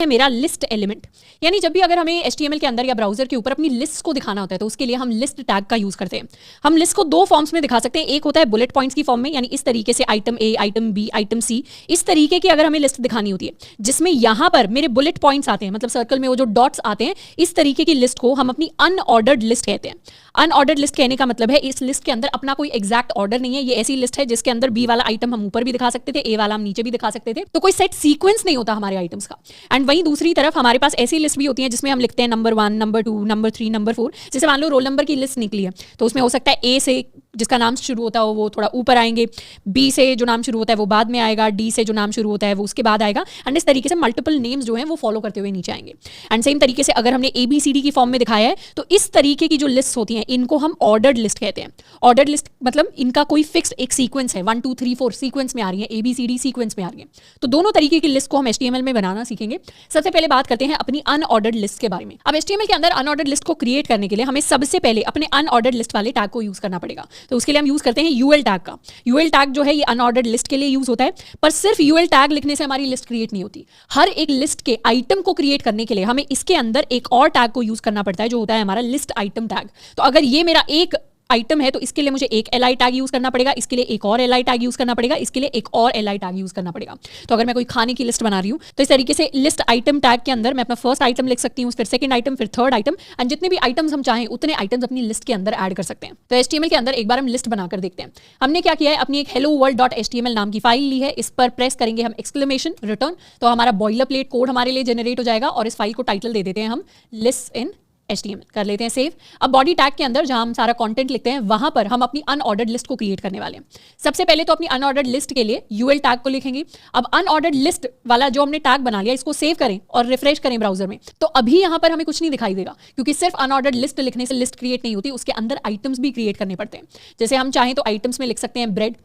है मेरा list element. यानी जब भी अगर हमें HTML के अंदर या ब्राउजर के ऊपर अपनी लिस्ट को दिखाना होता है तो उसके लिए हम लिस्ट टैग का यूज करते हैं। हम लिस्ट को दो फॉर्म्स में दिखा सकते हैं, एक होता है बुलेट पॉइंट्स की फॉर्म में, यानी इस तरीके से item A, item B, item C, इस तरीके की अगर हमें लिस्ट दिखानी होती है जिसमें यहाँ पर मेरे बुलेट पॉइंट्स आते हैं, मतलब सर्कल में वो जो डॉट्स आते हैं, इस तरीके की लिस्ट को हम अपनी अनऑर्डर्ड लिस्ट कहते हैं। अनऑर्डर्ड लिस्ट कहने का मतलब है इस लिस्ट के अंदर अपना कोई एग्जैक्ट ऑर्डर नहीं है। ये ऐसी लिस्ट है जिसके अंदर B वाला आइटम हम ऊपर भी दिखा सकते थे, A वाला हम नीचे भी दिखा सकते थे, तो कोई सेट सीक्वेंस नहीं होता हमारे आइटम्स का। एंड वहीं दूसरी तरफ हमारे पास ऐसी लिस्ट भी होती है जिसमें हम लिखते हैं नंबर 1, नंबर 2, नंबर 3, नंबर 4। जैसे मान लो रोल नंबर की लिस्ट निकली है तो उसमें हो सकता है A से जिसका नाम शुरू होता है वो थोड़ा ऊपर आएंगे, B से जो नाम शुरू होता है वो बाद में आएगा, D से जो नाम शुरू होता है वो उसके बाद आएगा, एंड इस तरीके से मल्टीपल नेम्स जो हैं वो फॉलो करते हुए नीचे आएंगे। एंड सेम तरीके से अगर हमने ABCD की फॉर्म में दिखाया है तो इस तरीके की जो लिस्ट होती हैं इनको हम ऑर्डर्ड लिस्ट कहते हैं। ऑर्डर्ड लिस्ट मतलब इनका कोई फिक्स्ड एक सीक्वेंस है, 1 2 3 4 सीक्वेंस में आ रही है, ABCD सीक्वेंस में आ रही है। तो दोनों तरीके की लिस्ट को हम HTML में बनाना सीखेंगे। सबसे पहले बात करते हैं अपनी अनऑर्डर्ड लिस्ट के बारे में। अब HTML के अंदर अनऑर्डर्ड लिस्ट को क्रिएट करने के लिए हमें सबसे पहले अपने अनऑर्डर्ड लिस्ट वाले टैग को यूज करना पड़ेगा। तो उसके लिए हम यूज करते हैं UL टैग का। UL टैग जो है ये अनऑर्डर्ड लिस्ट के लिए यूज होता है, पर सिर्फ UL टैग लिखने से हमारी लिस्ट क्रिएट नहीं होती। हर एक लिस्ट के आइटम को क्रिएट करने के लिए हमें इसके अंदर एक और टैग को यूज करना पड़ता है जो होता है हमारा लिस्ट आइटम टैग। तो अगर ये मेरा एक आइटम है तो इसके लिए मुझे एक LI टैग यूज करना पड़ेगा, इसके लिए एक और LI टैग यूज करना पड़ेगा, इसके लिए एक और LI टैग यूज करना पड़ेगा। तो अगर मैं कोई खाने की लिस्ट बना रही हूँ तो इस तरीके से लिस्ट आइटम टैग के अंदर मैं अपना फर्स्ट आइटम लिख सकती हूँ, फिर सेकंड आइटम, फिर थर्ड आइटम, एंड जितने भी आइटम्स हम चाहें उतने आइटम्स अपनी लिस्ट के अंदर ऐड कर सकते हैं। तो HTML के अंदर एक बार हम लिस्ट बनाकर देखते हैं। हमने क्या किया है, अपनी एक helloworld.html नाम की फाइल ली है, इस पर प्रेस करेंगे हम एक्सक्लेमेशन रिटर्न, तो हमारा बॉइलर प्लेट कोड हमारे लिए जनरेट हो जाएगा और इस फाइल को टाइटल दे देते हैं हम लिस्ट इन HTML, कर लेते हैं सेव। अब बॉडी टैग के अंदर जहां हम सारा कंटेंट लिखते हैं वहां पर हम अपनी अनऑर्डर्ड लिस्ट को क्रिएट करने वाले हैं। सबसे पहले तो अपनी अनऑर्डर्ड लिस्ट के लिए UL टैग को लिखेंगे। अब अनऑर्डर्ड लिस्ट वाला जो हमने टैग बना लिया इसको सेव करें और रिफ्रेश करें ब्राउजर में, तो अभी यहां पर हमें कुछ नहीं दिखाई देगा क्योंकि सिर्फ अनऑर्डर्ड लिस्ट लिखने से लिस्ट क्रिएट नहीं होती, उसके अंदर आइटम्स भी क्रिएट करने पड़ते हैं। जैसे हम चाहें तो आइटम्स में लिख सकते हैं ब्रेड,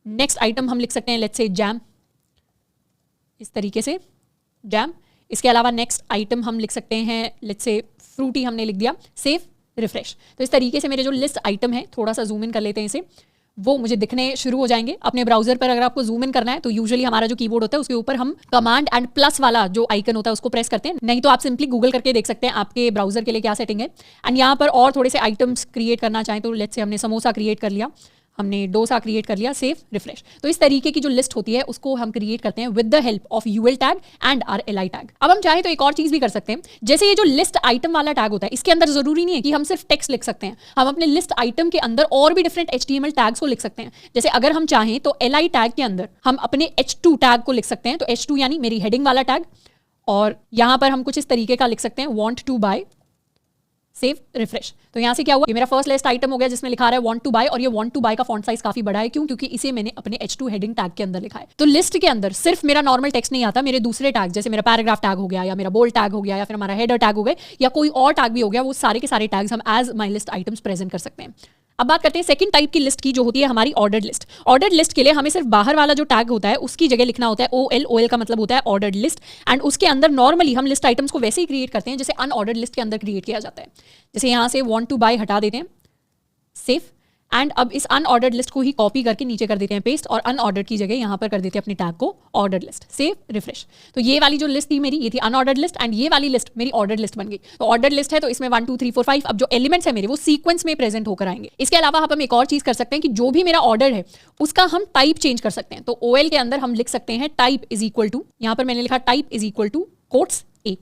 नेक्स्ट आइटम हम लिख सकते हैं लेट्स से जैम, इस तरीके से जैम। इसके अलावा नेक्स्ट आइटम हम लिख सकते हैं लेट्स से फ्रूटी, हमने लिख दिया, सेव, रिफ्रेश। तो इस तरीके से मेरे जो लिस्ट आइटम है, थोड़ा सा जूम इन कर लेते हैं इसे, वो मुझे दिखने शुरू हो जाएंगे अपने ब्राउजर पर। अगर आपको जूम इन करना है तो यूजुअली हमारा जो कीबोर्ड होता है उसके ऊपर हम कमांड एंड प्लस वाला जो आइकन होता है उसको प्रेस करते हैं, नहीं तो आप सिंपली गूगल करके देख सकते हैं आपके ब्राउजर के लिए क्या सेटिंग है। एंड यहाँ पर और थोड़े से आइटम्स क्रिएट करना चाहें तो लेट्स से हमने समोसा क्रिएट कर लिया, हमने डोसा क्रिएट कर लिया, सेव, रिफ्रेश। तो इस तरीके की जो लिस्ट होती है उसको हम क्रिएट करते हैं with the help of UL tag and are LI tag. अब हम चाहे तो एक और चीज भी कर सकते हैं, जैसे ये जो लिस्ट आइटम वाला टैग होता है इसके अंदर जरूरी नहीं है कि हम सिर्फ टेक्स्ट लिख सकते हैं, हम अपने लिस्ट आइटम के अंदर और भी डिफरेंट HTML टैग्स को लिख सकते हैं। जैसे अगर हम चाहें तो LI टैग के अंदर हम अपने H2 टैग को लिख सकते हैं, तो H2 यानी मेरी हेडिंग वाला टैग, और यहां पर हम कुछ इस तरीके का लिख सकते हैं want to buy, save, refresh. तो यहां से क्या हुआ, ये मेरा फर्स्ट लिस्ट आइटम हो गया जिसमें लिखा रहा है want to buy, और ये want to buy का फॉन्ट साइज काफी बड़ा है, क्यों? क्योंकि इसे मैंने अपने H2 हेडिंग टैग के अंदर लिखा है। तो लिस्ट के अंदर सिर्फ मेरा नॉर्मल टेक्स्ट नहीं आता, मेरे दूसरे टैग जैसे मेरा पैराग्राफ टैग हो गया या मेरा बोल्ड टैग हो गया या फिर हमारा हेडर टैग हो गए या कोई और टैग भी हो गया, वो सारे के सारे टैग्स हम as my list items present कर सकते हैं। अब बात करते हैं सेकंड टाइप की लिस्ट की, जो होती है हमारी ऑर्डर्ड लिस्ट। ऑर्डर्ड लिस्ट के लिए हमें सिर्फ बाहर वाला जो टैग होता है उसकी जगह लिखना होता है OL। OL का मतलब होता है ऑर्डर्ड लिस्ट, एंड उसके अंदर नॉर्मली हम लिस्ट आइटम्स को वैसे ही क्रिएट करते हैं जैसे अनऑर्डर्ड लिस्ट के अंदर क्रिएट किया जाता है। जैसे यहाँ से want to buy हटा देते हैं, सेव, एंड अब इस अनऑर्डर्ड लिस्ट को ही कॉपी करके नीचे कर देते हैं पेस्ट, और अनऑर्डर्ड की जगह यहाँ पर कर देते हैं अपने टैग को ऑर्डर्ड लिस्ट, सेव, रिफ्रेश। तो ये वाली जो लिस्ट थी मेरी, ये थी अनऑर्डर्ड लिस्ट, एंड ये वाली लिस्ट मेरी ऑर्डर्ड लिस्ट बन गई। तो ऑर्डर्ड लिस्ट है तो इसमें 1 2 3 4 5 अब जो एलिमेंट्स है मेरे वो सीक्वेंस में प्रेजेंट होकर आएंगे। इसके अलावा हम एक और चीज कर सकते हैं कि जो भी मेरा ऑर्डर है उसका हम टाइप चेंज कर सकते हैं। तो OL के अंदर हम लिख सकते हैं टाइप इज इक्वल टू, यहाँ पर मैंने लिखा type is equal to quotes A,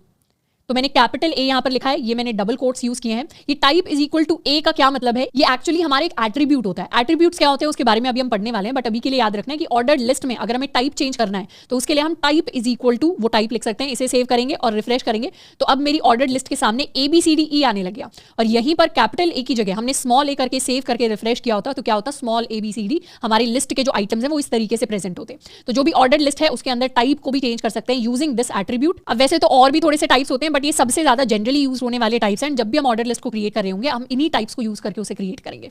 तो मैंने कैपिटल A यहाँ पर लिखा है, ये मैंने डबल कोट्स यूज किए हैं। ये type is equal to A का क्या मतलब है, ये एक्चुअली हमारे एक एट्रीब्यूट होता है। एट्रीब्यूट्स क्या होते हैं उसके बारे में अभी हम पढ़ने वाले हैं, बट अभी के लिए याद रखना है कि ऑर्डर्ड लिस्ट में अगर हमें टाइप चेंज करना है तो उसके लिए हम टाइप इज इक्वल टू वो टाइप लिख सकते हैं। इसे सेव करेंगे और रिफ्रेश करेंगे तो अब मेरी ऑर्डर्ड लिस्ट के सामने ABCDE आने लग गया, और यहीं पर कैपिटल A की जगह हमने स्मॉल a करके सेव करके रिफ्रेश किया होता तो क्या होता, स्मॉल ABCD हमारी लिस्ट के जो आइटम्स हैं वो इस तरीके से प्रेजेंट होते। तो जो भी ऑर्डर्ड लिस्ट है उसके अंदर टाइप को भी चेंज कर सकते हैं यूजिंग दिस एट्रीब्यूट। अब वैसे तो और भी थोड़े से टाइप्स होते हैं, बट ये सबसे ज्यादा जनरली यूज होने वाले टाइप्स हैं। जब भी हम ऑर्डर लिस्ट को क्रिएट कर रहे होंगे हम इन्हीं टाइप्स को यूज करके उसे क्रिएट करेंगे।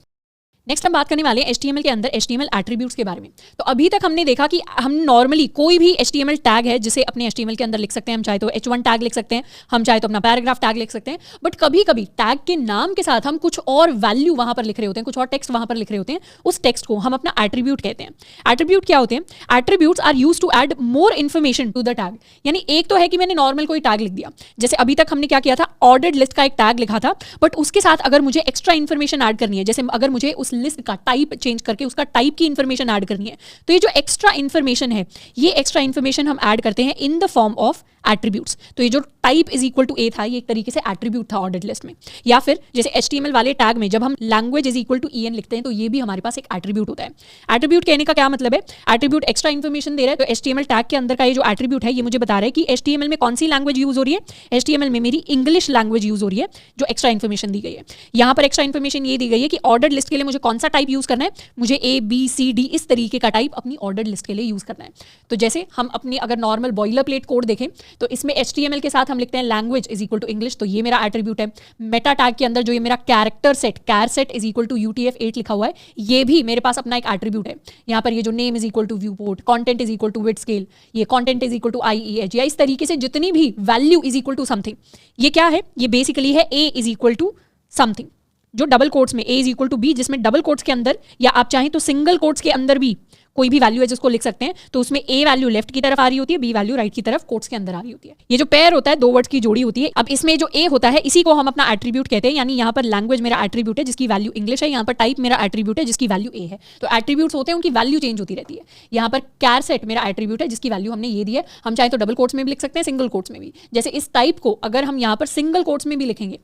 नेक्स्ट हम बात करने वाले हैं HTML के अंदर HTML एट्रीब्यूट्स के बारे में। तो अभी तक हमने देखा कि हम नॉर्मली कोई भी HTML टैग है जिसे अपने HTML के अंदर लिख सकते हैं, हम चाहे तो H1 टैग लिख सकते हैं, हम चाहे तो अपना पैराग्राफ टैग लिख सकते हैं, बट कभी कभी टैग के नाम के साथ हम कुछ और वैल्यू वहां पर लिख रहे होते हैं, कुछ और टेक्स्ट वहां पर लिख रहे होते हैं, उस टेक्स्ट को हम अपना एट्रीब्यूट कहते हैं। एट्रीब्यूट क्या होते हैं? Attributes are used to add more information to the tag. यानी एक तो है कि मैंने नॉर्मल कोई टैग लिख दिया, जैसे अभी तक हमने क्या किया था, ऑर्डर्ड लिस्ट का एक टैग लिखा था, बट उसके साथ अगर मुझे एक्स्ट्रा इन्फॉर्मेशन ऐड करनी है, जैसे अगर मुझे उस लिस्ट का टाइप चेंज करके उसका टाइप की इंफॉर्मेशन ऐड करनी है, तो ये जो एक्स्ट्रा इंफॉर्मेशन है, ये एक्स्ट्रा इंफॉर्मेशन हम ऐड करते हैं in the form of attributes. तो ये जो टाइप इज इक्वल टू ए था, ये एक तरीके से एट्रीब्यूट था ऑर्डर्ड लिस्ट में। या फिर जैसे HTML वाले टैग में जब हम language is equal to EN लिखते हैं, तो ये भी हमारे पास एक एट्रीब्यूट होता है। एट्रीब्यूट कहने का क्या मतलब है? एट्रीब्यूट एक्स्ट्रा इन्फॉर्मेशन दे रहा है। तो HTML टैग के अंदर का ये जो एट्रीब्यूट है, ये मुझे बता रहा है कि HTML में कौन सी लैंग्वेज यूज हो रही है। HTML में मेरी इंग्लिश लैंग्वेज यूज हो रही है, जो एक्स्ट्रा इन्फॉर्मेशन दी गई है। यहाँ पर एक्स्ट्रा इन्फॉर्मेशन ये दी गई है कि ऑर्डर्ड लिस्ट के लिए मुझे कौन सा टाइप यूज करना है, मुझे ABCD इस तरीके का टाइप अपनी ऑर्डर्ड लिस्ट के लिए यूज करना है। तो जैसे हम अपनी अगर नॉर्मल बॉयलर प्लेट कोड देखें, तो इसमें HTML के साथ हम लिखते हैं language is equal to English, तो ये मेरा एट्रीब्यूट है। मेटा टैग के अंदर जो ये मेरा character set, char set is equal to UTF-8 लिखा हुआ है, ये भी मेरे पास अपना एक एट्रीब्यूट है। यहाँ पर ये जो name is equal to viewport, content is equal to width scale, ये content is equal to IEH, या इस तरीके से जितनी भी value is equal to something, ये क्या है? ये बेसिकली है A is equal to something, जो डबल कोट्स में A is equal to B, जिसमें डबल कोट्स के अंदर या आप चाहें तो सिंगल कोट्स के अंदर भी कोई भी वैल्यू है जिसको लिख सकते हैं, तो उसमें A वैल्यू लेफ्ट की तरफ आ रही होती है, B वैल्यू राइट की तरफ कोट्स के अंदर आ रही होती है। ये जो पेयर होता है, दो वर्ड्स की जोड़ी होती है। अब इसमें जो A होता है, इसी को हम अपना एट्रीब्यूट कहते हैं। यानी यहाँ पर लैंग्वेज मेरा एट्रीब्यूट है जिसकी वैल्यू इंग्लिश है, यहाँ पर टाइप मेरा एट्रीब्यूट है जिसकी वैल्यू A है। तो एट्रीब्यूट्स होते हैं, उनकी वैल्यू चेंज होती रहती है। यहाँ पर कैर सेट मेरा एट्रीब्यूट है जिसकी वैल्यू हमने ये दी है, हम चाहे तो डबल कोट्स में भी लिख सकते हैं, सिंगल कोट्स में भी। जैसे इस टाइप को अगर हम यहाँ पर सिंगल कोट्स में भी लिखेंगे,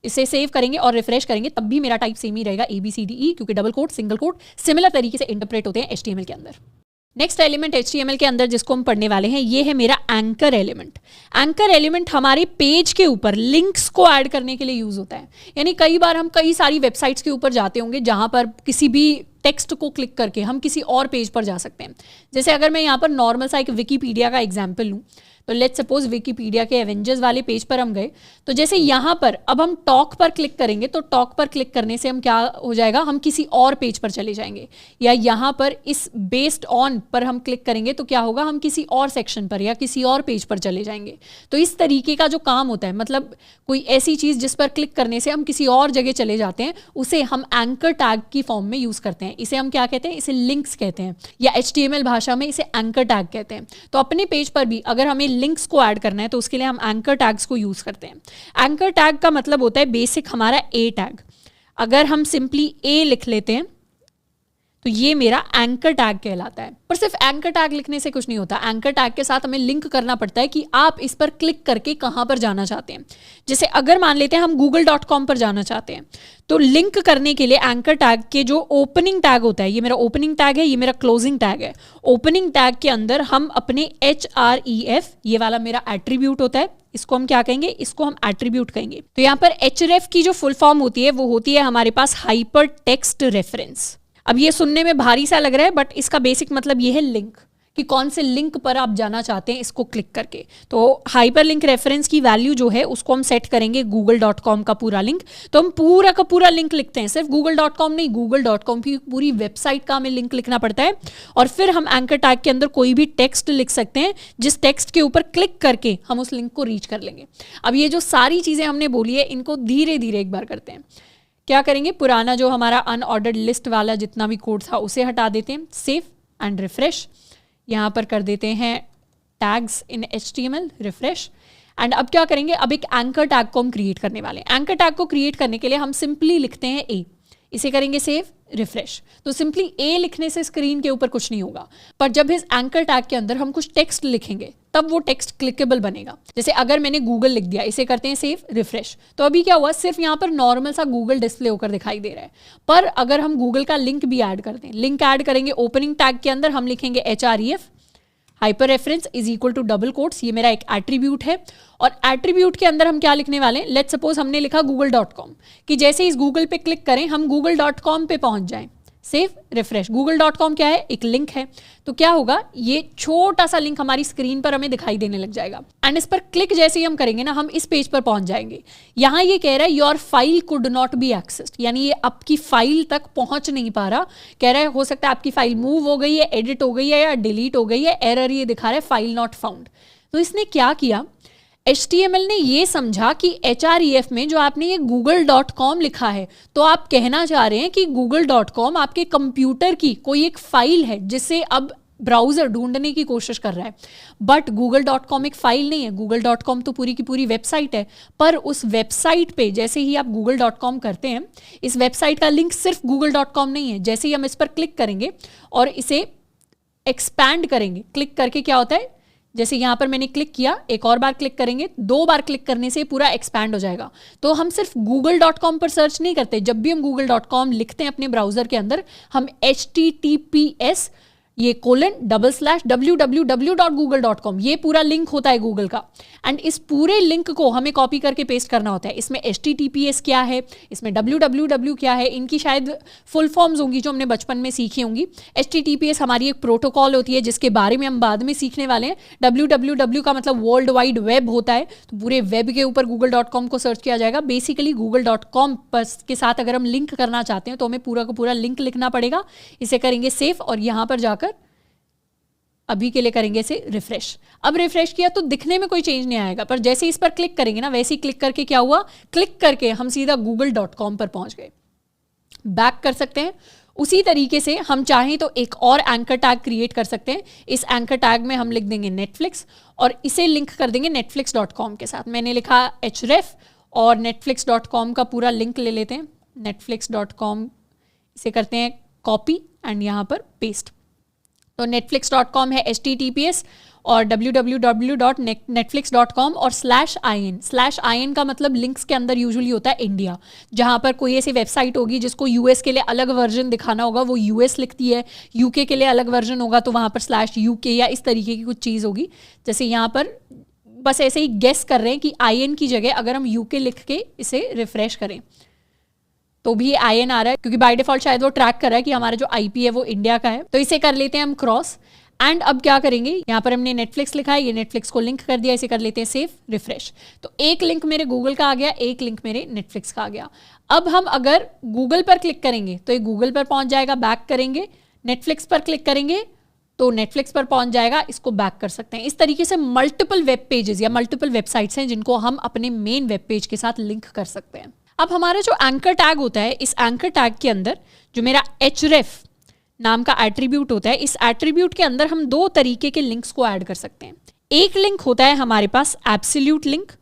इसे सेव करेंगे और रिफ्रेश करेंगे, तब भी मेरा टाइप सेम ही रहेगा ABCDE, क्योंकि double quote single quote similar तरीके से इंटरप्रेट होते हैं HTML के अंदर। नेक्स्ट एलिमेंट HTML के अंदर जिसको हम पढ़ने वाले हैं, ये है मेरा एंकर एलिमेंट। एंकर एलिमेंट हमारे पेज के ऊपर लिंक्स को ऐड करने के लिए यूज होता है। यानी कई बार हम कई सारी वेबसाइट्स के ऊपर जाते होंगे जहां पर किसी भी टेक्स्ट को क्लिक करके हम किसी और पेज पर जा सकते हैं। जैसे अगर मैं यहाँ पर नॉर्मल सा एक विकीपीडिया का एग्जाम्पल लूँ, तो लेट्स सपोज विकीपीडिया के एवेंजर्स वाले पेज पर हम गए, तो जैसे यहाँ पर अब हम टॉक पर क्लिक करेंगे, तो टॉक पर क्लिक करने से हम क्या हो जाएगा, हम किसी और पेज पर चले जाएंगे। या यहाँ पर इस बेस्ड ऑन पर हम क्लिक करेंगे तो क्या होगा, हम किसी और सेक्शन पर या किसी और पेज पर चले जाएंगे। तो इस तरीके का जो काम होता है, मतलब कोई ऐसी चीज़ जिस पर क्लिक करने से हम किसी और जगह चले जाते हैं, उसे हम एंकर टैग की फॉर्म में यूज़ करते हैं। इसे हम क्या कहते हैं, इसे लिंक्स कहते हैं, या HTML भाषा में इसे एंकर टैग कहते हैं। तो अपने पेज पर भी अगर हमें लिंक्स को ऐड करना है, तो उसके लिए हम एंकर टैग्स को यूज करते हैं। एंकर टैग का मतलब होता है बेसिक हमारा A टैग। अगर हम सिंपली A लिख लेते हैं, तो ये मेरा एंकर टैग कहलाता है। पर सिर्फ एंकर टैग लिखने से कुछ नहीं होता, एंकर टैग के साथ हमें लिंक करना पड़ता है कि आप इस पर क्लिक करके कहाँ पर जाना चाहते हैं। जैसे अगर मान लेते हैं हम google.com पर जाना चाहते हैं, तो लिंक करने के लिए एंकर टैग के जो ओपनिंग टैग होता है, ये मेरा ओपनिंग टैग है, ये मेरा क्लोजिंग टैग है। ओपनिंग टैग के अंदर हम अपने href, ये वाला मेरा एट्रीब्यूट होता है, इसको हम क्या कहेंगे, इसको हम एट्रीब्यूट कहेंगे। तो यहाँ पर href की जो फुल फॉर्म होती है वो होती है हमारे पास हाइपर टेक्स्ट रेफरेंस। अब ये सुनने में भारी सा लग रहा है, बट इसका बेसिक मतलब ये है लिंक, कि कौन से लिंक पर आप जाना चाहते हैं इसको क्लिक करके। तो हाइपर लिंक रेफरेंस की वैल्यू जो है उसको हम सेट करेंगे google.com का पूरा लिंक। तो हम पूरा का पूरा लिंक लिखते हैं, सिर्फ google.com नहीं, google.com की पूरी वेबसाइट का हमें लिंक लिखना पड़ता है। और फिर हम एंकर टैग के अंदर कोई भी टेक्स्ट लिख सकते हैं, जिस टेक्स्ट के ऊपर क्लिक करके हम उस लिंक को रीच कर लेंगे। अब ये जो सारी चीज़ें हमने बोली है, इनको धीरे धीरे एक बार करते हैं। क्या करेंगे, पुराना जो हमारा अनऑर्डर्ड लिस्ट वाला जितना भी कोड था उसे हटा देते हैं, सेव एंड रिफ्रेश। यहाँ पर कर देते हैं tags in HTML, refresh. And अब क्या करेंगे, अब एक एंकर टैग को हम क्रिएट करने वाले हैं। एंकर टैग को क्रिएट करने के लिए हम सिंपली लिखते हैं A, इसे करेंगे सेव, रिफ्रेश। तो सिंपली A लिखने से स्क्रीन के ऊपर कुछ नहीं होगा, पर जब इस एंकर टैग के अंदर हम कुछ टेक्स्ट लिखेंगे तब वो टेक्स्ट क्लिकेबल बनेगा। जैसे अगर मैंने गूगल लिख दिया, इसे करते हैं सेव, रिफ्रेश, तो अभी क्या हुआ, सिर्फ यहाँ पर नॉर्मल सा गूगल डिस्प्ले होकर दिखाई दे रहा है। पर अगर हम गूगल का लिंक भी ऐड करते हैं, लिंक ऐड करेंगे ओपनिंग टैग के अंदर, हम लिखेंगे href hyper reference is equal to double quotes, ये मेरा एक एट्रीब्यूट है। और एट्रीब्यूट के अंदर हम क्या लिखने वाले हैं, लेट्स सपोज हमने लिखा google.com, कि जैसे इस गूगल पे क्लिक करें हम google.com पे पहुंच जाएं। Save, refresh. google.com क्या है? एक लिंक है। तो क्या होगा, ये छोटा सा लिंक हमारी स्क्रीन पर हमें दिखाई देने लग जाएगा एंड इस पर क्लिक जैसे ही हम करेंगे ना, हम इस पेज पर पहुंच जाएंगे। यहां ये कह रहा है your file could not be accessed, यानी ये आपकी फाइल तक पहुंच नहीं पा रहा। कह रहा है हो सकता है आपकी फाइल मूव हो गई है, एडिट हो गई है या डिलीट हो गई है, एरर ये दिखा रहा है फाइल नॉट फाउंड। तो इसने क्या किया, HTML ने ये समझा कि href में जो आपने ये google.com लिखा है, तो आप कहना चाह रहे हैं कि google.com आपके कंप्यूटर की कोई एक फाइल है जिसे अब ब्राउजर ढूंढने की कोशिश कर रहा है। बट google.com एक फाइल नहीं है, google.com तो पूरी की पूरी वेबसाइट है। पर उस वेबसाइट पे जैसे ही आप google.com करते हैं, इस वेबसाइट का लिंक सिर्फ google.com नहीं है। जैसे ही हम इस पर क्लिक करेंगे और इसे एक्सपैंड करेंगे, क्लिक करके क्या होता है, जैसे यहां पर मैंने क्लिक किया, एक और बार क्लिक करेंगे, 2 बार क्लिक करने से पूरा एक्सपैंड हो जाएगा। तो हम सिर्फ google.com पर सर्च नहीं करते, जब भी हम google.com लिखते हैं अपने ब्राउजर के अंदर, हम https ये :/www.google.com ये पूरा लिंक होता है गूगल का एंड इस पूरे लिंक को हमें कॉपी करके पेस्ट करना होता है। इसमें https क्या है, इसमें www क्या है, इनकी शायद फुल फॉर्म्स होंगी जो हमने बचपन में सीखी होंगी। https हमारी एक प्रोटोकॉल होती है जिसके बारे में हम बाद में सीखने वाले हैं। www का मतलब वर्ल्ड वाइड वेब होता है, तो पूरे वेब के ऊपर google.com को सर्च किया जाएगा। बेसिकली google.com के साथ अगर हम लिंक करना चाहते हैं तो हमें पूरा का पूरा लिंक लिखना पड़ेगा। इसे करेंगे सेव और यहां पर जाकर अभी के लिए करेंगे इसे रिफ्रेश। अब रिफ्रेश किया तो दिखने में कोई चेंज नहीं आएगा, पर जैसे इस पर क्लिक करेंगे ना, वैसे ही क्लिक करके क्या हुआ, क्लिक करके हम सीधा google.com पर पहुंच गए। बैक कर सकते हैं। उसी तरीके से हम चाहें तो एक और एंकर टैग क्रिएट कर सकते हैं। इस एंकर टैग में हम लिख देंगे नेटफ्लिक्स और इसे लिंक कर देंगे netflix.com के साथ। मैंने लिखा href और netflix.com का पूरा लिंक ले लेते हैं। netflix.com इसे करते हैं कॉपी एंड यहां पर पेस्ट। तो netflix.com है https और www.netflix.com और /in का मतलब लिंक्स के अंदर यूजुअली होता है इंडिया। जहां पर कोई ऐसी वेबसाइट होगी जिसको यूएस के लिए अलग वर्जन दिखाना होगा, वो यूएस लिखती है। यूके के लिए अलग वर्जन होगा तो वहां पर /UK या इस तरीके की कुछ चीज़ होगी। जैसे यहाँ पर बस ऐसे ही गेस कर रहे हैं कि IN की जगह अगर हम UK लिख के इसे रिफ्रेश करें तो भी IN आ रहा है, क्योंकि बाय डिफॉल्ट शायद वो ट्रैक कर रहा है कि हमारा जो IP है वो इंडिया का है। तो इसे कर लेते हैं हम क्रॉस एंड अब क्या करेंगे, यहाँ पर हमने नेटफ्लिक्स लिखा है, ये नेटफ्लिक्स को लिंक कर दिया, इसे कर लेते हैं सेव, रिफ्रेश। तो एक लिंक मेरे गूगल का आ गया, एक लिंक मेरे नेटफ्लिक्स का आ गया। अब हम अगर गूगल पर क्लिक करेंगे तो ये गूगल पर पहुंच जाएगा, बैक करेंगे, नेटफ्लिक्स पर क्लिक करेंगे तो नेटफ्लिक्स पर पहुंच जाएगा, इसको बैक कर सकते हैं। इस तरीके से मल्टीपल वेब पेजेस या मल्टीपल वेबसाइट्स हैं जिनको हम अपने मेन वेब पेज के साथ लिंक कर सकते हैं। अब हमारा जो एंकर टैग होता है, इस एंकर टैग के अंदर जो मेरा href नाम का एट्रीब्यूट होता है, इस एट्रीब्यूट के अंदर हम 2 तरीके के लिंक्स को ऐड कर सकते हैं। एक लिंक होता है हमारे पास एब्सोल्यूट लिंक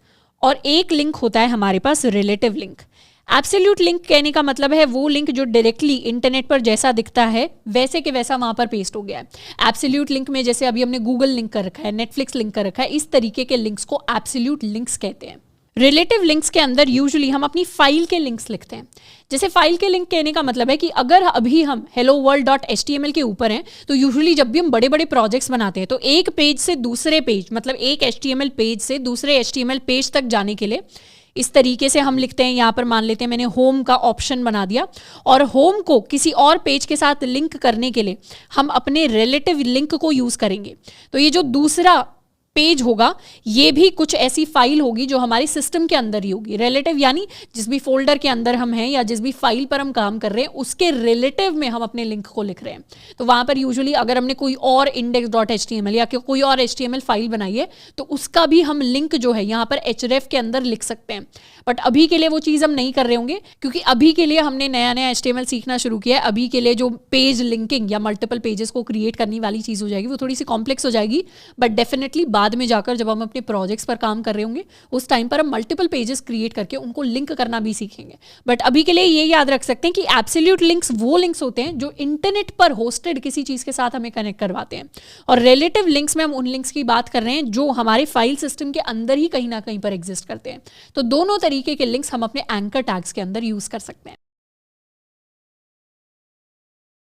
और एक लिंक होता है हमारे पास रिलेटिव लिंक। एब्सोल्यूट लिंक कहने का मतलब है वो लिंक जो डायरेक्टली इंटरनेट पर जैसा दिखता है वैसे के वैसा वहां पर पेस्ट हो गया है। एब्सोल्यूट लिंक में जैसे अभी हमने गूगल लिंक कर रखा है, नेटफ्लिक्स लिंक कर रखा है, इस तरीके के लिंक्स को एब्सोल्यूट लिंक्स कहते हैं। रिलेटिव लिंक्स के अंदर यूजुअली हम अपनी फाइल के लिंक्स लिखते हैं। जैसे फाइल के लिंक कहने का मतलब है कि अगर अभी हम helloworld.html के ऊपर हैं तो यूजुअली जब भी हम बड़े बड़े प्रोजेक्ट्स बनाते हैं तो एक पेज से दूसरे पेज, मतलब एक HTML पेज से दूसरे HTML पेज तक जाने के लिए इस तरीके से हम लिखते हैं। यहाँ पर मान लेते हैं मैंने होम का ऑप्शन बना दिया और होम को किसी और पेज के साथ लिंक करने के लिए हम अपने रिलेटिव लिंक को यूज करेंगे। तो ये जो दूसरा पेज होगा ये भी कुछ ऐसी फाइल होगी जो हमारे सिस्टम के अंदर ही होगी। रिलेटिव यानी जिस भी फोल्डर के अंदर हम हैं या जिस भी फाइल पर हम काम कर रहे हैं उसके रिलेटिव में हम अपने लिंक को लिख रहे हैं। तो वहां पर यूजुअली अगर हमने कोई और index.html या कोई और HTML फाइल बनाई है तो उसका भी हम लिंक जो है यहाँ पर href के अंदर लिख सकते हैं। बट अभी के लिए वो चीज़ हम नहीं कर रहे होंगे क्योंकि अभी के लिए हमने नया नया HTML सीखना शुरू किया है। अभी के लिए जो पेज लिंकिंग या मल्टीपल पेजेस को क्रिएट करने वाली चीज़ हो जाएगी वो थोड़ी सी कॉम्प्लेक्स हो जाएगी। बट डेफिनेटली बाद में जाकर जब हम अपने प्रोजेक्ट्स पर काम कर रहे होंगे उस टाइम पर हम मल्टीपल पेजेस क्रिएट करके उनको लिंक करना भी सीखेंगे। बट अभी के लिए ये याद रख सकते हैं कि एब्सोल्यूट लिंक्स वो लिंक्स होते हैं जो इंटरनेट पर होस्टेड किसी चीज़ के साथ हमें कनेक्ट करवाते हैं और रिलेटिव लिंक्स में हम उन लिंक्स की बात कर रहे हैं जो हमारे फाइल सिस्टम के अंदर ही कहीं ना कहीं पर एग्जिस्ट करते हैं। तो दोनों तरीके के लिंक्स हम अपने एंकर टैग्स के अंदर यूज कर सकते हैं।